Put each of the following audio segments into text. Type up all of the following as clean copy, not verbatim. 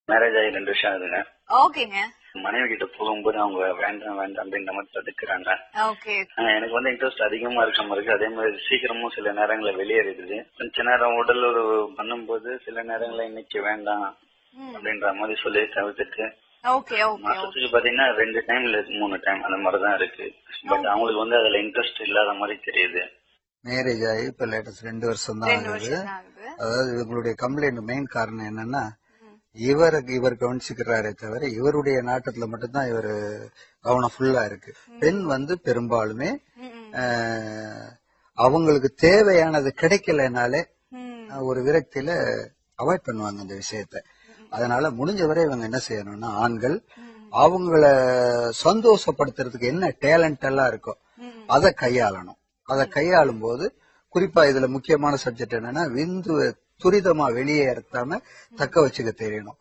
Marriage ஆகி 2 வருஷம் ஆகுதுங்க. ஓகேங்க. மனைவி கிட்ட போகும்போது அவங்க வேண்டாம் வேண்டாம் அப்படின்ற மாதிரி தடுக்கிறாங்க. ஓகே. எனக்கு வந்து இன்ட்ரெஸ்ட் அதிகமா இருக்க மாதிரி இருக்கு. அதே மாதிரி சீக்கிரமும் சில நேரங்கள்ல வெளியேறிடுது. கொஞ்ச நேரம் உடல் உறவு பண்ணும்போது சில நேரங்கள்ல இன்னைக்கு வேண்டாம் அப்படின்ற மாதிரி சொல்லி தவிர்த்துட்டு மாசத்துக்கு பாத்தீங்கன்னா 2 டைம் இல்ல 3 டைம் அந்த மாதிரிதான் இருக்கு. பட் அவங்களுக்கு வந்து அதுல இன்ட்ரெஸ்ட் இல்லாத மாதிரி தெரியுது. மேரேஜ் ஆகி இப்ப லேட்டஸ்ட் 2 வருஷம் தான் ஆகுது. அதாவது இவங்களுடைய கம்ப்ளைண்ட் மெயின் காரணம் என்னன்னா, இவர் கவனிச்சுக்கிறாரே தவிர இவருடைய நாட்டத்துல மட்டும்தான் இவர் கவனம் ஃபுல்லா இருக்கு. பெண் வந்து பெரும்பாலுமே அவங்களுக்கு தேவையானது கிடைக்கலனாலே ஒரு விரக்தியில அவாய்ட் பண்ணுவாங்க இந்த விஷயத்த. அதனால முடிஞ்சவரை இவங்க என்ன செய்யணும்னா, ஆண்கள் அவங்கள சந்தோஷப்படுத்துறதுக்கு என்ன டேலண்ட் எல்லாம் இருக்கோ அதை கையாளணும். அதை கையாளும் போது குறிப்பா இதுல முக்கியமான சப்ஜெக்ட் என்னன்னா, விந்து துரிதமா வெளியேறத்தாம தக்க வச்சுக்க தெரியணும்.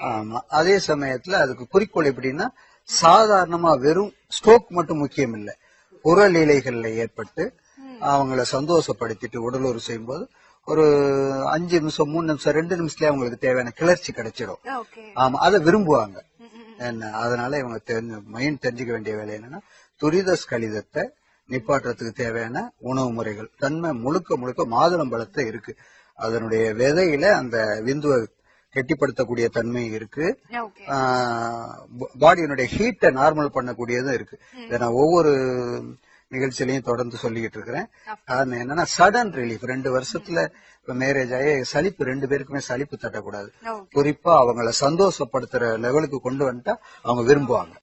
ஆமா. அதே சமயத்துல அதுக்கு குறிக்கோள் எப்படின்னா, சாதாரணமா வெறும் ஸ்ட்ரோக் மட்டும் முக்கியம் இல்ல, புறலீலைகள்ல ஏற்பட்டு அவங்கள சந்தோஷப்படுத்திட்டு உடலுறவு செய்யும் போது ஒரு 5 நிமிஷம் 3 நிமிஷம் 2 நிமிஷத்துலயே அவங்களுக்கு தேவையான கிளர்ச்சி கிடைச்சிடும். ஆமா, அதை விரும்புவாங்க. என்ன அதனால இவங்க மைண்ட் தெரிஞ்சுக்க வேண்டிய வேலை என்னன்னா, துரித ஸ்கலிதத்தை நிப்பாட்டுறதுக்கு தேவையான உணவு முறைகள். தன்மை முழுக்க மாதுளம்பழத்தை இருக்கு. அதனுடைய விதையில அந்த விந்துவை கெட்டிப்படுத்தக்கூடிய தன்மை இருக்கு. பாடியினுடைய ஹீட்டை நார்மல் பண்ணக்கூடியதும் இருக்கு. இதை நான் ஒவ்வொரு நிகழ்ச்சியிலையும் தொடர்ந்து சொல்லிக்கிட்டு இருக்கிறேன். காரணம் என்னன்னா, சடன் ரிலீஃப். 2 வருஷத்துல மேரேஜ் ஆகி சலிப்பு 2 பேருக்குமே சலிப்பு தட்டக்கூடாது. குறிப்பா அவங்கள சந்தோஷப்படுத்துற லெவலுக்கு கொண்டு வந்துட்டா அவங்க விரும்புவாங்க.